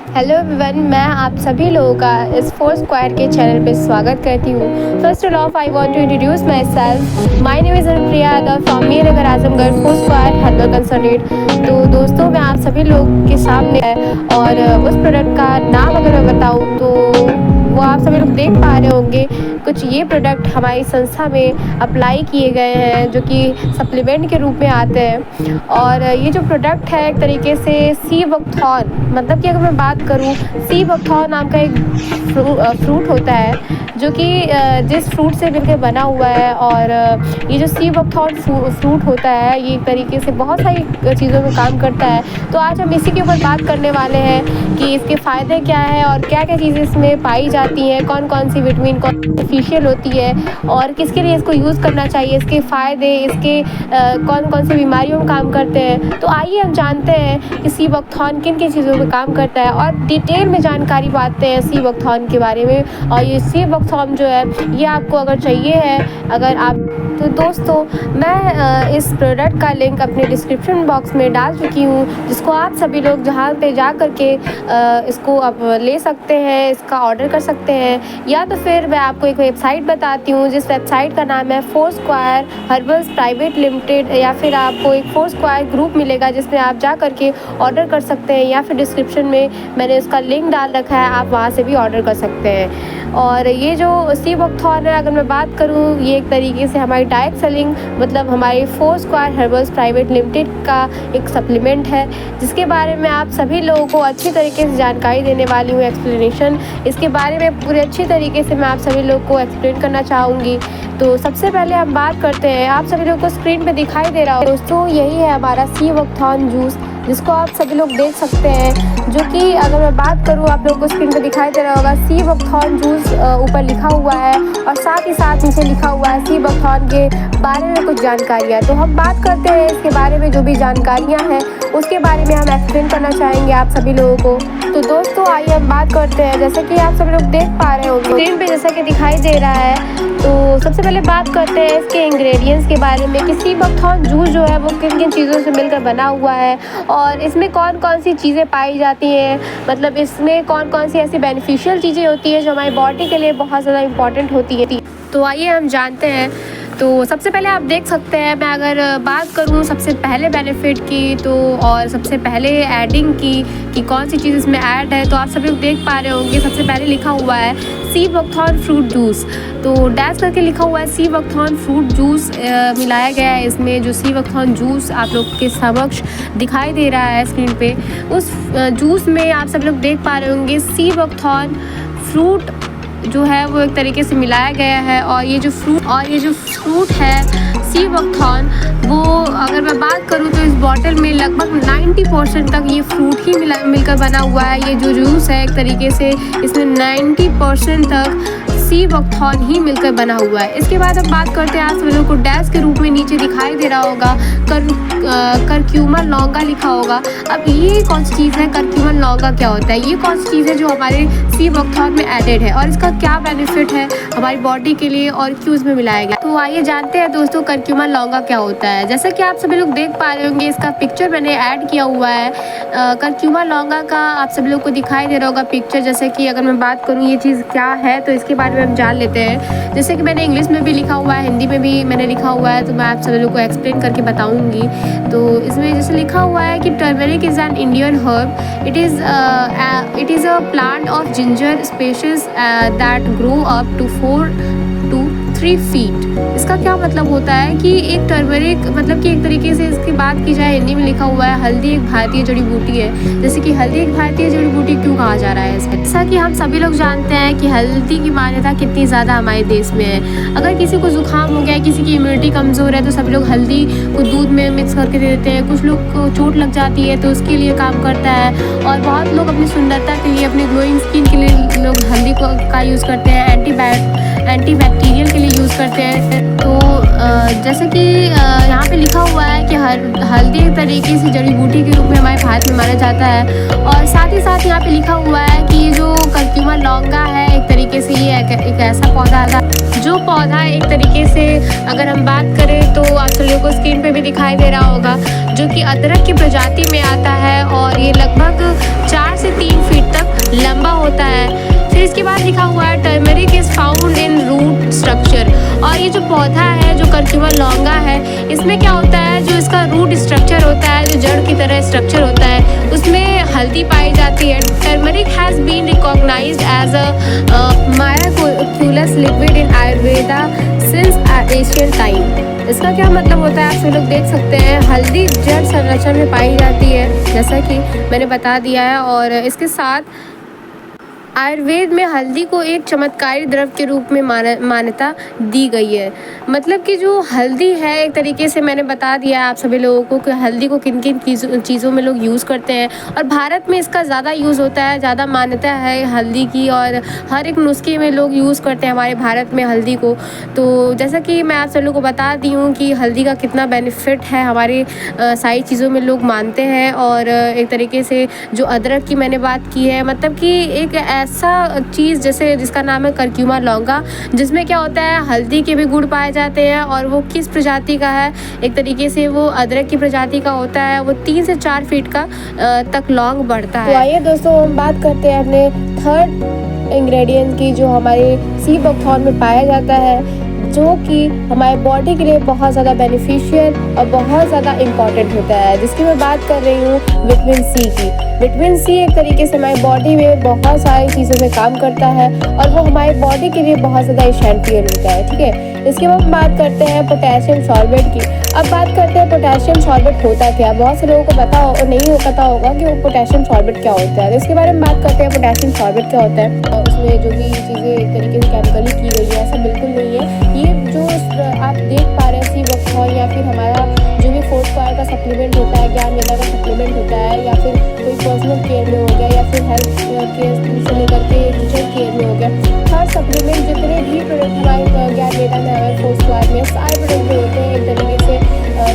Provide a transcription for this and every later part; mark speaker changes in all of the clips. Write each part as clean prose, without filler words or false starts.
Speaker 1: Hello everyone, मैं आप सभी लोगों का इस फोर स्क्वायर के चैनल पे स्वागत करती हूँ। First of I want to introduce myself. My name is Priya Yadav from Mir Nagar Azamgarh four square herbal consultant. तो दोस्तों, मैं आप सभी लोग के सामने है और उस प्रोडक्ट का नाम अगर मैं बताऊँ तो वो आप सभी लोग देख पा रहे होंगे। कुछ ये प्रोडक्ट हमारी संस्था में अप्लाई किए गए हैं जो कि सप्लीमेंट के रूप में आते हैं। और ये जो प्रोडक्ट है एक तरीके से सी बकथॉर्न, मतलब कि अगर मैं बात करूँ, सी बकथॉर्न नाम का एक फ्रूट होता है जो कि जिस फ्रूट से मिलकर बना हुआ है। और ये जो सी बकथॉर्न फ्रूट होता है ये एक तरीके से बहुत सारी चीज़ों में काम करता है। तो आज हम इसी के ऊपर बात करने वाले हैं कि इसके फ़ायदे क्या हैं और क्या क्या चीज़ें इसमें पाई जाती हैं, कौन कौन सी विटामिन बेनिफिशियल होती है और किसके लिए इसको यूज़ करना चाहिए, इसके फ़ायदे, इसके कौन कौन सी बीमारियों में काम करते हैं। तो आइए हम जानते हैं कि सी बकथॉर्न किन किन चीज़ों में काम करता है और डिटेल में जानकारी पाते हैं सी बकथॉर्न के बारे में। और ये सी बकथॉर्न जो है ये आपको अगर चाहिए है, अगर आप तो दोस्तों मैं इस प्रोडक्ट का लिंक अपने डिस्क्रिप्शन बॉक्स में डाल चुकी हूँ, जिसको आप सभी लोग जहाँ पे जा कर के इसको आप ले सकते हैं, इसका ऑर्डर कर सकते हैं। या तो फिर मैं आपको एक वेबसाइट बताती हूँ जिस वेबसाइट का नाम है four square herbals private limited, या फिर आपको एक फोर स्क्वायर ग्रुप मिलेगा जिसमें आप जा कर के ऑर्डर कर सकते हैं, या फिर डिस्क्रिप्शन में मैंने उसका लिंक डाल रखा है, आप वहाँ से भी ऑर्डर कर सकते हैं। और ये जो सी बकथॉर्न है अगर मैं बात करूँ, ये एक तरीके से हमारी डायरेक्ट सेलिंग मतलब हमारी four square herbals private limited का एक सप्लीमेंट है, जिसके बारे में आप सभी लोगों को अच्छी तरीके से जानकारी देने वाली हूँ। एक्सप्लेनेशन इसके बारे में पूरे अच्छी तरीके से मैं आप सभी लोग को एक्सप्लेन करना चाहूँगी। तो सबसे पहले हम बात करते हैं, आप सभी लोग को स्क्रीन पे दिखाई दे रहा हो दोस्तों, यही है हमारा सी बकथॉर्न जूस, जिसको आप सभी लोग देख सकते हैं। जो कि अगर मैं बात करूँ, आप लोगों को स्क्रीन पे दिखाई दे रहा होगा सी बकथॉर्न जूस ऊपर लिखा हुआ है और साथ ही साथ नीचे लिखा हुआ है सी बकथॉर्न के बारे में कुछ जानकारियाँ। तो हम बात करते हैं इसके बारे में, जो भी जानकारियाँ हैं उसके बारे में हम एक्सप्लेन करना चाहेंगे आप सभी लोगों को। तो दोस्तों आइए हम बात करते हैं, जैसे कि आप सभी लोग देख पा रहे हो स्क्रीन पे जैसा कि दिखाई दे रहा है। तो सबसे पहले बात करते हैं इसके इंग्रेडिएंट्स के बारे में कि सी बकथॉर्न जूस जो है वो किन किन चीज़ों से मिलकर बना हुआ है और इसमें कौन कौन सी चीज़ें पाई जाती हैं, मतलब इसमें कौन कौन सी ऐसी बेनिफिशियल चीज़ें होती हैं जो हमारी बॉडी के लिए बहुत ज़्यादा इंपॉर्टेंट होती है। तो आइए हम जानते हैं। तो सबसे पहले आप देख सकते हैं, मैं अगर बात करूं सबसे पहले बेनिफिट की तो और सबसे पहले एडिंग की कि कौन सी चीज़ इसमें ऐड है, तो आप सभी लोग देख पा रहे होंगे सबसे पहले लिखा हुआ है सी बकथॉर्न फ्रूट जूस। तो डैश करके लिखा हुआ है सी बकथॉर्न फ्रूट जूस मिलाया गया है इसमें। जो सी बकथॉर्न जूस आप लोग के समक्ष दिखाई दे रहा है स्क्रीन पे, उस जूस में आप सब लोग देख पा रहे होंगे सी बकथॉर्न फ्रूट जो है वो एक तरीके से मिलाया गया है। और ये जो फ्रूट है सी बकथॉर्न, वो अगर मैं बात करूँ तो इस बॉटल में लगभग 90% तक ये फ्रूट ही मिलकर बना हुआ है। ये जो जूस है एक तरीके से इसमें 90% तक सी बकथॉर्न ही मिलकर बना हुआ है। इसके बाद हम बात करते हैं, आप सभी लोगों को डैश के रूप में नीचे दिखाई दे रहा होगा करक्यूमा लौंगा लिखा होगा। अब ये कौन सी चीज़ है, करक्यूमा लौंगा क्या होता है, ये कौन सी चीज़ है जो हमारे सी बकथॉर्न में एडेड है और इसका क्या बेनिफिट है हमारी बॉडी के लिए और क्यों इसमें मिलाया गया। तो आइए जानते हैं दोस्तों करक्यूमा लौंगा क्या होता है। जैसा कि आप सभी लोग देख पा रहे होंगे, इसका पिक्चर मैंने ऐड किया हुआ है। करक्यूमा लौंगा का आप सभी लोग को दिखाई दे रहा होगा पिक्चर। जैसे कि अगर मैं बात करूँ ये चीज़ क्या है तो इसके बारे में हम जान लेते हैं। जैसे कि मैंने इंग्लिश में भी लिखा हुआ है, हिंदी में भी मैंने लिखा हुआ है, तो मैं आप सभी लोग को एक्सप्लेन करके बताऊँगी। तो इसमें जैसे लिखा हुआ है कि turmeric is an Indian herb, it is a plant of ginger species that grow up to 4 to 3 feet। इसका क्या मतलब होता है कि एक टर्मरिक मतलब कि एक तरीके से इसकी बात की जाए हिंदी में लिखा हुआ है हल्दी एक भारतीय जड़ी बूटी है। जैसे कि हल्दी एक भारतीय जड़ी बूटी क्यों कहा जा रहा है इसमें, जैसा कि हम सभी लोग जानते हैं कि हल्दी की मान्यता कितनी ज़्यादा हमारे देश में है। अगर किसी को जुकाम हो गया, किसी की इम्यूनिटी कमज़ोर है, तो सभी लोग हल्दी को दूध में मिक्स करके दे देते हैं। कुछ लोग को चोट लग जाती है तो उसके लिए काम करता है। और बहुत लोग अपनी सुंदरता के लिए, अपनी ग्लोइंग स्किन के लिए लोग हल्दी का यूज़ करते हैं, एंटीबैक्टीरियल के लिए यूज़ करते हैं। तो जैसे कि यहाँ पे लिखा हुआ है कि हल्दी एक तरीके से जड़ी बूटी के रूप में हमारे भारत में माना जाता है। और साथ ही साथ यहाँ पे लिखा हुआ है कि ये जो करक्यूमा लौंगा है एक तरीके से ये एक ऐसा पौधा है जो पौधा एक तरीके से अगर हम बात करें तो आप सभी लोगों को स्क्रीन पे भी दिखाई दे रहा होगा, जो कि अदरक की प्रजाति में आता है और ये लगभग 4 से 3 फीट तक इसके बाद लिखा हुआ है turmeric is found in root structure. और ये जो पौधा है जो करक्यूमा लॉन्गा है, इसमें क्या होता है, जो इसका रूट स्ट्रक्चर होता है, जो जड़ की तरह स्ट्रक्चर होता है, उसमें हल्दी पाई जाती है। Turmeric has been recognised as a miraculous liquid in Ayurveda since Asian time. इसका क्या मतलब होता है, आप सब लोग देख सकते हैं। हल्दी जड़ संरचना में पाई जाती है, जैसा कि मैंने बता दिया है। और इसके साथ आयुर्वेद में हल्दी को एक चमत्कारी द्रव के रूप में मान्यता दी गई है। मतलब कि जो हल्दी है, एक तरीके से मैंने बता दिया है आप सभी लोगों को कि हल्दी को किन किन चीज़ों में लोग यूज़ करते हैं। और भारत में इसका ज़्यादा यूज़ होता है, ज़्यादा मान्यता है हल्दी की, और हर एक नुस्खे में लोग यूज़ करते हैं हमारे भारत में हल्दी को। तो जैसा कि मैं आप सब लोगों को बता दी हूँ कि हल्दी का कितना बेनिफिट है, हमारे सारी चीज़ों में लोग मानते हैं। और एक तरीके से जो अदरक की मैंने बात की है, मतलब कि एक ऐसा चीज़ जैसे जिसका नाम है करक्यूमा लॉन्गा, जिसमें क्या होता है, हल्दी के भी गुण पाए जाते हैं। और वो किस प्रजाति का है, एक तरीके से वो अदरक की प्रजाति का होता है। वो 3 से 4 फीट का तक लॉन्ग बढ़ता है। तो आइए दोस्तों, हम बात करते हैं अपने थर्ड इंग्रेडिएंट की, जो हमारे सी बकथॉर्न में पाया जाता है, जो कि हमारे बॉडी के लिए बहुत ज़्यादा बेनिफिशियल और बहुत ज़्यादा इम्पॉर्टेंट होता है, जिसकी मैं बात कर रही हूँ विटामिन सी की। विटामिन सी एक तरीके से हमारी बॉडी में बहुत सारी चीज़ों में काम करता है, और वो हमारी बॉडी के लिए बहुत ज़्यादा एसेंशियल होता है। ठीक है, इसके बाद हम बात करते हैं पोटेशियम सॉर्बेट की। अब बात करते हैं पोटेशियम सॉर्बेट होता क्या। बहुत से लोगों को नहीं पता होगा कि वो पोटेशियम सॉर्बेट क्या होता है। तो इसके बारे में बात करते हैं, पोटेशियम सॉर्बेट क्या होता है। और उसमें जो भी चीज़ें एक तरीके से केमिकली की गई है, ऐसा बिल्कुल नहीं है। ये जो आप देख पा रहे हैं सी बकथॉर्न, या फिर हमारा जो भी फोर्थ क्वायर का सप्लीमेंट होता है, ज्ञानवेदा का सप्लीमेंट होता है, या फिर कोई पर्सनल केयर में हो गया, या फिर हेल्थ केयर से लेकर के किचन केयर में हो गया, हर सप्लीमेंट जितने भी प्रोडक्ट हमारे ज्ञानवेदा में हमारे फोर्थ क्वायर में सारे प्रोडक्ट जो होते हैं एक तरीके से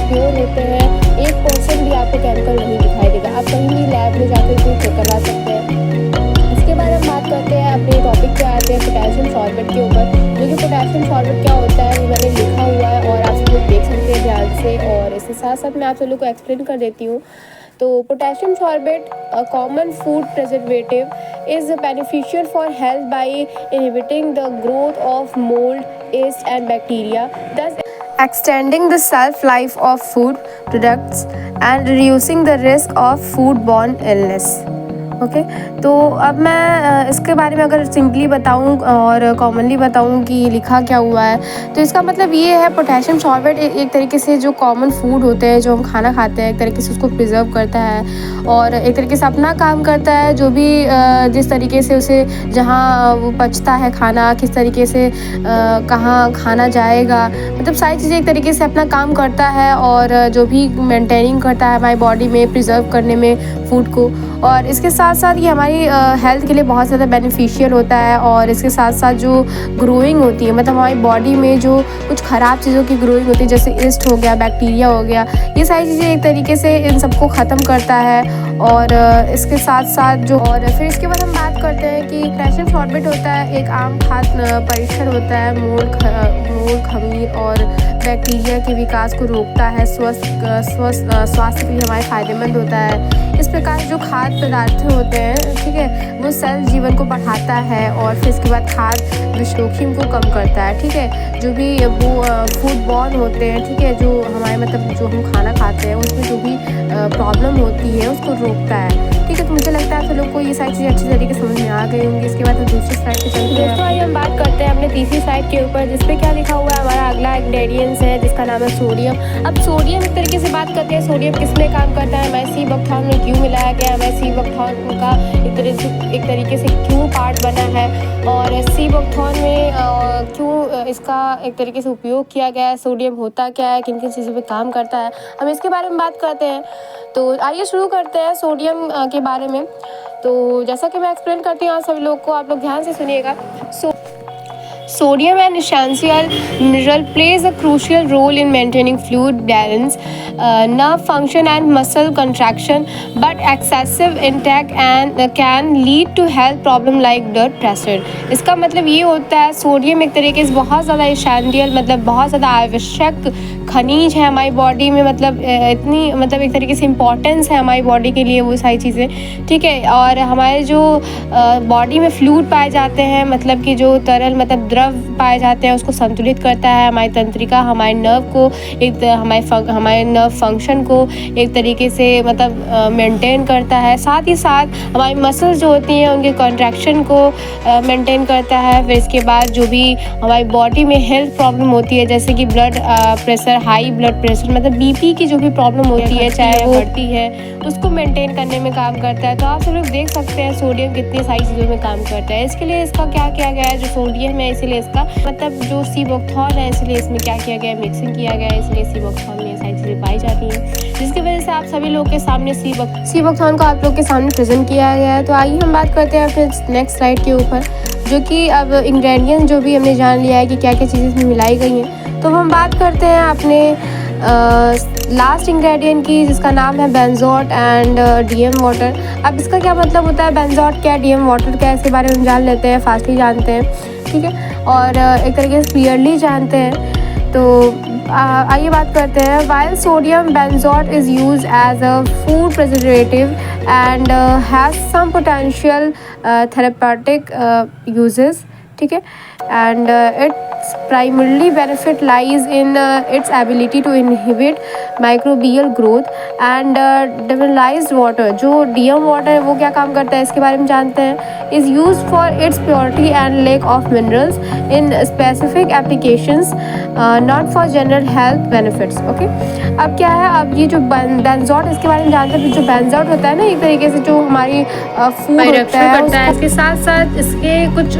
Speaker 1: प्योर होते हैं। 1% भी आपको केमिकल नहीं दिखाई देगा। आप कहीं भी लैब में जाकर कोई चेक करवा सकते हैं। इसके बाद हम बात करते हैं, अपने टॉपिक पे आते हैं पोटेशियम सॉर्बेट के ऊपर। जो कि पोटेशियम सॉर्बेट क्या होता है वो मैंने लिखा हुआ है, और आप सब लोग देख सकते हैं ध्यान से। और इसके साथ साथ मैं आप सब लोग को एक्सप्लेन कर देती हूँ। तो potassium sorbate, a common food preservative, is beneficial for health by inhibiting the growth of mold, yeast and bacteria, thus extending the shelf life of food products and reducing the risk of foodborne illness. Okay तो अब मैं इसके बारे में अगर simply बताऊं और commonly बताऊं कि लिखा क्या हुआ है, तो इसका मतलब ये है, पोटेशियम सॉर्बेट एक तरीके से जो कॉमन फूड होते हैं, जो हम खाना खाते हैं, एक तरीके से उसको प्रिजर्व करता है और एक तरीके से अपना काम करता है। जो भी जिस तरीके से उसे जहाँ वो पचता है खाना, किस तरीके से कहाँ खाना जाएगा, मतलब सारी चीज़ें एक तरीके से अपना काम करता है, और जो भी मेंटेनिंग करता है हमारी बॉडी में, प्रिजर्व करने में फूड को। और इसके साथ साथ ये हमारी हेल्थ के लिए बहुत ज़्यादा बेनिफिशियल होता है। और इसके साथ साथ जो ग्रोइंग होती है, मतलब हमारी बॉडी में जो कुछ ख़राब चीज़ों की ग्रोइंग होती है, जैसे ईस्ट हो गया, बैक्टीरिया हो गया, ये सारी चीज़ें एक तरीके से इन सबको ख़त्म करता है। और इसके साथ साथ जो, और फिर इसके बाद हम बात करते हैं कि पोटेशियम सॉर्बेट होता है एक आम खाद्य परीक्षण होता है। मोल, खमीर और बैक्टीरिया के विकास को रोकता है, स्वास्थ्य के लिए हमारे फ़ायदेमंद होता है। इस प्रकार जो खाद्य पदार्थ होते हैं, ठीक है, वो सेल जीवन को बढ़ाता है, और फिर इसके बाद खाद्य जोखिम को कम करता है। ठीक है, जो भी वो फूड बॉर्न होते हैं, ठीक है, जो हमारे मतलब जो हम खाना खाते हैं उसमें जो भी प्रॉब्लम होती है उसको रोकता है। ठीक है, तो मुझे लगता है आप लोग को ये सारी चीज़ें अच्छी तरीके से समझ में आ गई होंगी। इसके बाद हम दूसरी स्लाइड पे चलते हैं। दोस्तों, आइए हम बात करते हैं अपने तीसरी स्लाइड के ऊपर, जिस पे क्या लिखा हुआ है। हमारा अगला इंग्रेडिएंट्स है जिसका नाम है सोडियम। अब सोडियम एक तरीके से बात करते हैं, सोडियम किस में काम करता है, हमारे सी बकथॉर्न में क्यों मिलाया गया, हमारे सी बकथॉर्न का एक तरीके से क्यों पार्ट बना है, और सी बकथॉर्न में क्यों इसका एक तरीके से उपयोग किया गया है, सोडियम होता क्या है, किन किन चीज़ों पे काम करता है, हम इसके बारे में बात करते हैं। तो आइए शुरू करते हैं सोडियम के बारे में। तो जैसा कि मैं एक्सप्लेन करती हूँ आप सभी लोग को, आप लोग ध्यान से सुनिएगा। Sodium, an essential mineral, plays a crucial role in maintaining fluid balance, nerve function and muscle contraction, but excessive intake and can lead to health problem like blood pressure. इसका मतलब ये होता है, सोडियम एक तरीके से बहुत ज़्यादा एसेंशियल, मतलब बहुत ज़्यादा आवश्यक खनिज है हमारी बॉडी में, मतलब इतनी मतलब एक तरीके से इम्पॉर्टेंस है हमारी बॉडी के लिए वो सारी चीज़ें, ठीक है। और हमारे जो बॉडी में फ्लूइड पाए जाते हैं, मतलब कि जो तरल मतलब द्रव पाए जाते हैं, उसको संतुलित करता है। हमारी तंत्रिका हमारे नर्व को हमारे नर्व फंक्शन को एक तरीके से मतलब मेंटेन करता है। साथ ही साथ हमारी मसल्स जो होती हैं उनके कॉन्ट्रैक्शन को मेंटेन करता है। फिर इसके बाद जो भी हमारी बॉडी में हेल्थ प्रॉब्लम होती है, जैसे कि blood pressure, high blood pressure, मतलब बीपी की जो भी प्रॉब्लम होती है, चाहे वो बढ़ती है, उसको मेंटेन करने में काम करता है। तो आप सब लोग देख सकते हैं सोडियम कितनी सारी चीज़ों में काम करता है। इसके लिए इसका क्या किया गया है, जो सोडियम है इसलिए इसका मतलब जो सीबोक्थॉन है, इसलिए इसमें क्या किया गया है, मिक्सिंग किया गया है, इसलिए सीबोक्थॉन में ये सारी चीज़ें पाई जाती हैं, जिसकी वजह से आप सभी लोग के सामने सीबोक्थॉन को आप लोग के सामने प्रेजेंट किया गया है। तो आइए हम बात करते हैं अपने नेक्स्ट स्लाइड के ऊपर, जो कि अब इंग्रेडिएंट्स जो भी हमने जान लिया है कि क्या क्या चीज़ें इसमें मिलाई गई हैं। तो हम बात करते हैं अपने लास्ट इंग्रेडिएंट की, जिसका नाम है बेंजोट एंड डीएम वाटर। अब इसका क्या मतलब होता है, बेंजोट क्या, डीएम वाटर क्या, इसके बारे में जान लेते हैं, फास्टली जानते हैं, ठीक है, और एक तरीके से क्लियरली जानते हैं। तो आइए बात करते हैं। While sodium benzoate is use as a food preservative and has some potential therapeutic uses, ठीक है, and its primarily benefit lies in its ability to inhibit microbial growth and demineralized water. जो डीएम वाटर है वो क्या काम करता है, इसके बारे में जानते हैं। Is use for its purity and lake of minerals in specific applications, not for general health benefits. Okay, अब क्या है, अब ये जो बेंजोट, इसके बारे में जानते हैं। जो बेंजोट होता है ना, एक तरीके से जो हमारी फूड होता है, इसके साथ साथ इसके कुछ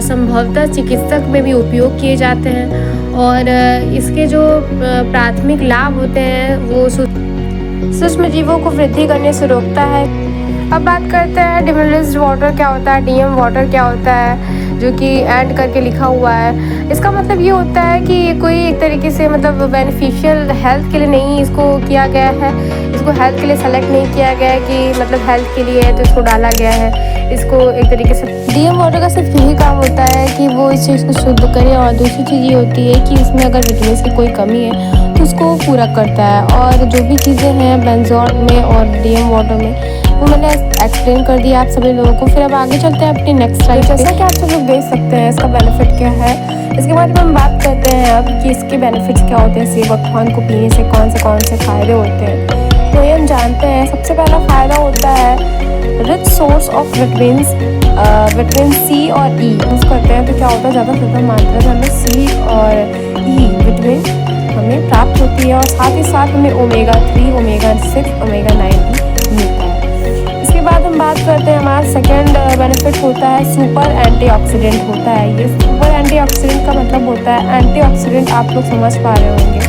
Speaker 1: संभवतः चिकित्सक में भी उपयोग किए जाते हैं, और इसके जो प्राथमिक लाभ होते हैं वो सूक्ष्म जीवों को वृद्धि करने से रोकता है। अब बात करते हैं डिमिनरलाइज्ड वाटर क्या होता है, डीएम वाटर क्या होता है, जो कि एंड करके लिखा हुआ है। इसका मतलब ये होता है कि ये कोई एक तरीके से मतलब बेनिफिशियल हेल्थ के लिए नहीं इसको किया गया है, इसको हेल्थ के लिए सेलेक्ट नहीं किया गया है कि मतलब हेल्थ के लिए है तो इसको डाला गया है। इसको एक तरीके से डीएम वाटर का सिर्फ यही काम होता है कि वो इस चीज़ को शुद्ध करे, और दूसरी चीज़ ये होती है कि इसमें अगर विटामिन की कोई कमी है तो उसको पूरा करता है। और जो भी चीज़ें हैं बेंजोट में और डीएम वाटर में वो मैंने एक्सप्लेन कर दिया आप सभी लोगों को। फिर अब आगे चलते हैं अपनी नेक्स्ट स्लाइड। जैसा कि आप सब लोग देख सकते हैं इसका बेनिफिट क्या है। इसके बाद हम बात करते हैं अब कि इसके बेनिफिट्स क्या होते हैं, सीबोक्थॉन को पीने से कौन से फ़ायदे होते हैं। तो ये हम जानते हैं, सबसे पहला फ़ायदा होता है rich source of vitamin C और ई यूज़ करते हैं तो क्या होता है, ज़्यादा से ज़्यादा मात्रा में हमें सी और ई विटामिन हमें प्राप्त होती है, और साथ ही साथ हमें ओमेगा 3, ओमेगा 6, ओमेगा 9 भी मिलता है। इसके बाद हम बात करते हैं, हमारा सेकेंड बेनिफिट होता है सुपर एंटीऑक्सीडेंट होता है। ये सुपर एंटीऑक्सीडेंट का मतलब होता है, एंटीऑक्सीडेंट आप लोग समझ पा रहे होंगे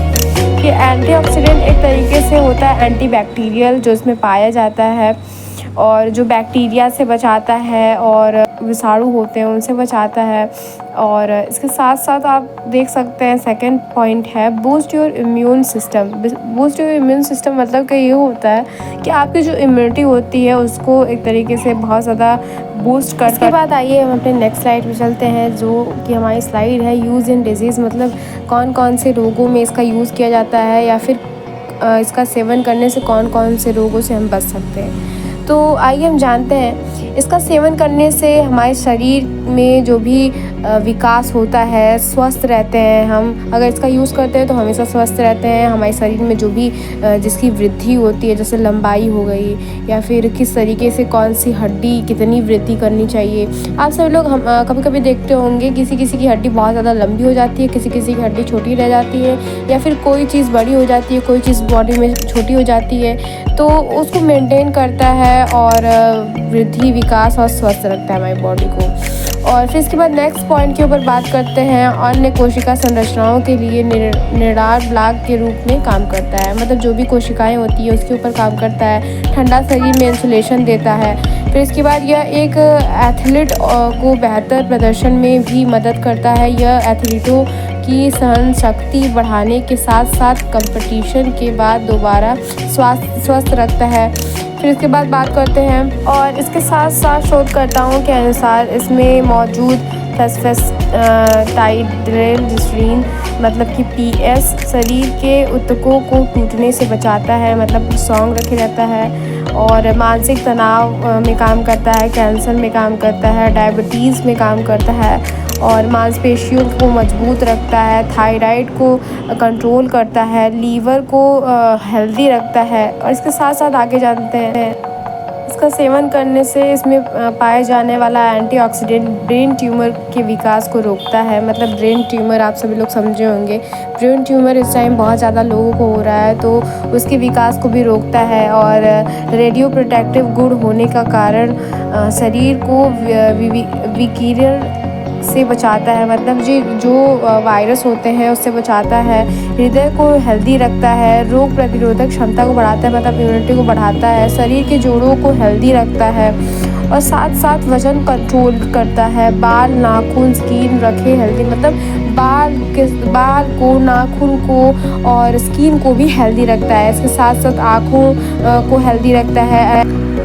Speaker 1: कि एंटीऑक्सीडेंट एक तरीके से होता है एंटीबैक्टीरियल, जो इसमें पाया जाता है और जो बैक्टीरिया से बचाता है और विषाणु होते हैं उनसे बचाता है। और इसके साथ साथ आप देख सकते हैं सेकंड पॉइंट है boost your immune system. Boost your immune system मतलब कि ये होता है कि आपकी जो इम्यूनिटी होती है उसको एक तरीके से बहुत ज़्यादा बूस्ट कर। इसके बाद आइए हम अपने नेक्स्ट स्लाइड पे चलते हैं, जो कि हमारी स्लाइड है यूज़ इन डिजीज़, मतलब कौन कौन से रोगों में इसका यूज़ किया जाता है या फिर इसका सेवन करने से कौन कौन से रोगों से हम बच सकते हैं। तो आइए हम जानते हैं, इसका सेवन करने से हमारे शरीर में जो भी विकास होता है, स्वस्थ रहते हैं हम। अगर इसका यूज़ करते हैं तो हमेशा स्वस्थ रहते हैं। हमारे शरीर में जो भी जिसकी वृद्धि होती है, जैसे लंबाई हो गई या फिर किस तरीके से कौन सी हड्डी कितनी वृद्धि करनी चाहिए। आप सब लोग हम कभी कभी देखते होंगे किसी किसी की हड्डी बहुत ज़्यादा लंबी हो जाती है, किसी किसी की हड्डी छोटी रह जाती है, या फिर कोई चीज़ बड़ी हो जाती है, कोई चीज़ बॉडी में छोटी हो जाती है। तो उसको मेंटेन करता है और वृद्धि, विकास और स्वस्थ रखता है हमारी बॉडी को। और फिर इसके बाद नेक्स्ट पॉइंट के ऊपर बात करते हैं, अन्य कोशिका संरचनाओं के लिए निडार ब्लॉक के रूप में काम करता है। मतलब जो भी कोशिकाएं होती है उसके ऊपर काम करता है, ठंडा शरीर में इंसुलेशन देता है। फिर इसके बाद यह एक एथलीट को बेहतर प्रदर्शन में भी मदद करता है। यह एथलीटों की सहन शक्ति बढ़ाने के साथ साथ कंपटीशन के बाद दोबारा स्वस्थ रखता है। फिर इसके बाद बात करते हैं, और इसके साथ साथ शोधकर्ताओं के अनुसार इसमें मौजूद फॉस्फेटाइड्रेल्जिस्ट्रीन मतलब कि PS शरीर के ऊतकों को टूटने से बचाता है, मतलब स्ट्रॉन्ग रखे रहता है। और मानसिक तनाव में काम करता है, कैंसर में काम करता है, डायबिटीज़ में काम करता है और मांसपेशियों को मजबूत रखता है, थायराइड को कंट्रोल करता है, लीवर को हेल्दी रखता है। और इसके साथ साथ आगे जानते हैं इसका सेवन करने से इसमें पाए जाने वाला एंटीऑक्सीडेंट ब्रेन ट्यूमर के विकास को रोकता है। मतलब ब्रेन ट्यूमर आप सभी लोग समझे होंगे, ब्रेन ट्यूमर इस टाइम बहुत ज़्यादा लोगों को हो रहा है, तो उसके विकास को भी रोकता है। और रेडियो प्रोटेक्टिव गुण होने का कारण शरीर को विकिरण से बचाता है, मतलब जो वायरस होते हैं उससे बचाता है। हृदय को हेल्दी रखता है, रोग प्रतिरोधक क्षमता को बढ़ाता है, मतलब इम्यूनिटी को बढ़ाता है, शरीर के जोड़ों को हेल्दी रखता है और साथ साथ वज़न कंट्रोल करता है। बाल, नाखून, स्किन रखे हेल्दी, मतलब बाल को, नाखून को और स्किन को भी हेल्दी रखता है। इसके साथ साथ आँखों को हेल्दी रखता है,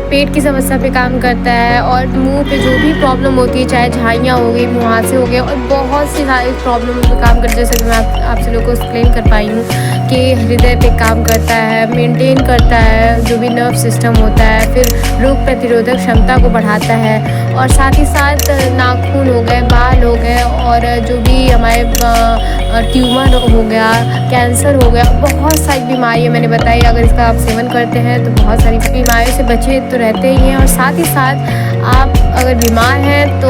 Speaker 1: पेट की समस्या पे काम करता है और मुंह पे जो भी प्रॉब्लम होती है, चाहे झाइयाँ हो गई, मुहासे हो गए और बहुत सी सारी प्रॉब्लम पे काम करता है। जैसे कि मैं आप सभी लोगों को एक्सप्लेन कर पाई हूँ कि हृदय पे काम करता है, मेंटेन करता है जो भी नर्व सिस्टम होता है, फिर रोग प्रतिरोधक क्षमता को बढ़ाता है और साथ ही साथ नाखून हो गए, बाल हो गए और जो भी हमारे ट्यूमर हो गया, कैंसर हो गया, बहुत सारी बीमारियाँ मैंने बताई। अगर इसका आप सेवन करते हैं तो बहुत सारी बीमारियों से बचे तो रहते ही हैं और साथ ही साथ आप अगर बीमार हैं तो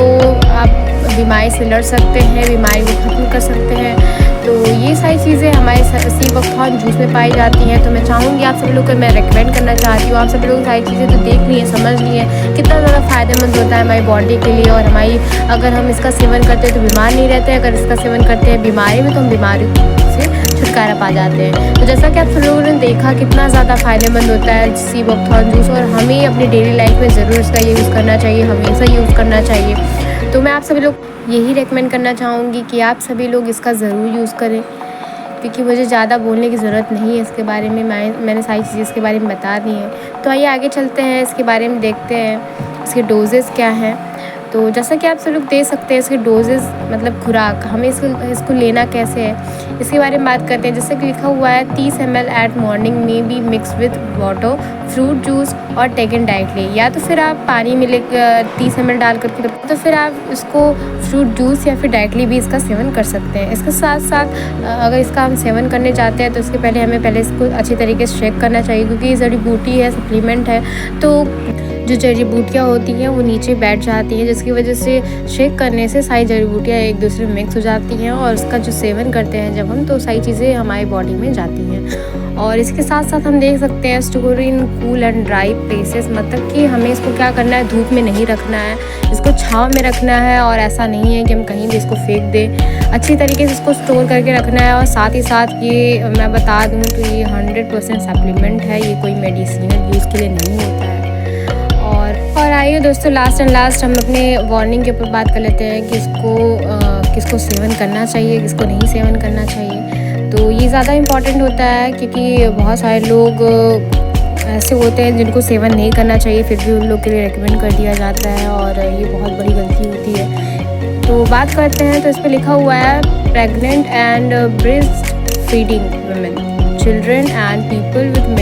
Speaker 1: आप बीमारी से लड़ सकते हैं, बीमारी को ख़त्म कर सकते हैं। तो ये सारी चीज़ें हमारे सी बकथॉर्न जूस में पाई जाती हैं। तो मैं चाहूँगी आप सभी लोग को मैं रेकमेंड करना चाहती हूँ, आप सभी लोग सारी चीज़ें तो देख ली हैं, समझ ली हैं कितना ज़्यादा फ़ायदेमंद होता है हमारी बॉडी के लिए। और हमारी अगर हम इसका सेवन करते हैं तो बीमार नहीं रहते, अगर इसका सेवन करते हैं बीमारी में तो हम बीमारी से छुटकारा पा जाते हैं। तो जैसा कि आप सब लोगों ने देखा कितना ज़्यादा फ़ायदेमंद होता है सी बकथॉर्न जूस और हमें अपनी डेली लाइफ में ज़रूर इसका यूज़ करना चाहिए, हमेशा यूज़ करना चाहिए। तो मैं आप सभी लोग यही रेकमेंड करना चाहूँगी कि आप सभी लोग इसका ज़रूर यूज़ करें, क्योंकि मुझे ज़्यादा बोलने की ज़रूरत नहीं है इसके बारे में, मैंने सारी चीज़ें इसके बारे में बता दी हैं। तो आइए आगे चलते हैं, इसके बारे में देखते हैं इसके डोजेज़ क्या हैं। तो जैसा कि आप सब लोग दे सकते हैं इसके डोजेज़, मतलब खुराक हमें इसको लेना कैसे है इसके बारे में बात करते हैं। जैसे कि लिखा हुआ है 30 ml एट मॉर्निंग में be mix with water, fruit juice और टेकन डाइटली। या तो फिर आप पानी में 30 ml डाल करके, तो फिर आप इसको फ्रूट जूस या फिर डाइटली भी इसका सेवन कर सकते हैं। इसके साथ साथ अगर इसका हम सेवन करने चाहते हैं तो इसके पहले हमें इसको अच्छी तरीके से शेक करना चाहिए, क्योंकि ये जड़ी बूटी है, सप्लीमेंट है, तो जो जड़ी बूटियाँ होती हैं वो नीचे बैठ जाती हैं, जिसकी वजह से शेक करने से सारी जड़ी बूटियाँ एक दूसरे में मिक्स हो जाती हैं और उसका जो सेवन करते हैं जब हम, तो सारी चीज़ें हमारी बॉडी में जाती हैं। और इसके साथ साथ हम देख सकते हैं store in cool and dry places, मतलब कि हमें इसको क्या करना है, धूप में नहीं रखना है, इसको छाँव में रखना है। और ऐसा नहीं है कि हम कहीं भी इसको फेंक दें, अच्छी तरीके से इसको स्टोर करके रखना है। और साथ ही साथ ये मैं बता दूँ कि ये 100% सप्लीमेंट है, ये कोई मेडिसिनल यूज़ के लिए नहीं होता है। और आइए दोस्तों, लास्ट हम अपने वार्निंग के ऊपर बात कर लेते हैं कि किसको सेवन करना चाहिए, किसको नहीं सेवन करना चाहिए। तो ये ज़्यादा इम्पॉर्टेंट होता है, क्योंकि बहुत सारे लोग ऐसे होते हैं जिनको सेवन नहीं करना चाहिए, फिर भी उन लोग के लिए रिकमेंड कर दिया जाता है और ये बहुत बड़ी गलती होती है। तो बात करते हैं, तो इस पर लिखा हुआ है pregnant and breast feeding women, children and people with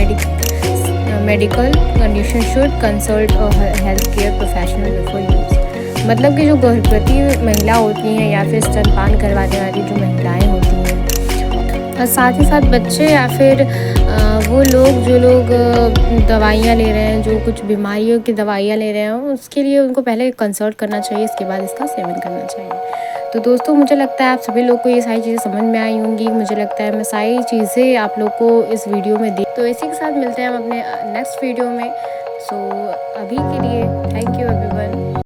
Speaker 1: medical condition should consult health care professional before use. मतलब कि जो गर्भवती महिला होती हैं या फिर स्तनपान करवाने वाली जो महिलाएं होती हैं, और साथ ही साथ बच्चे या फिर वो लोग जो लोग दवाइयाँ ले रहे हैं, जो कुछ बीमारियों की दवाइयाँ ले रहे हैं, उसके लिए उनको पहले कंसल्ट करना चाहिए, इसके बाद इसका सेवन करना चाहिए। तो दोस्तों, मुझे लगता है आप सभी लोग को ये सारी चीज़ें समझ में आई होंगी। मुझे लगता है मैं सारी चीज़ें आप लोग को इस वीडियो में दी। तो इसी के साथ मिलते हैं हम अपने नेक्स्ट वीडियो में। सो अभी के लिए थैंक यू एवरीवन।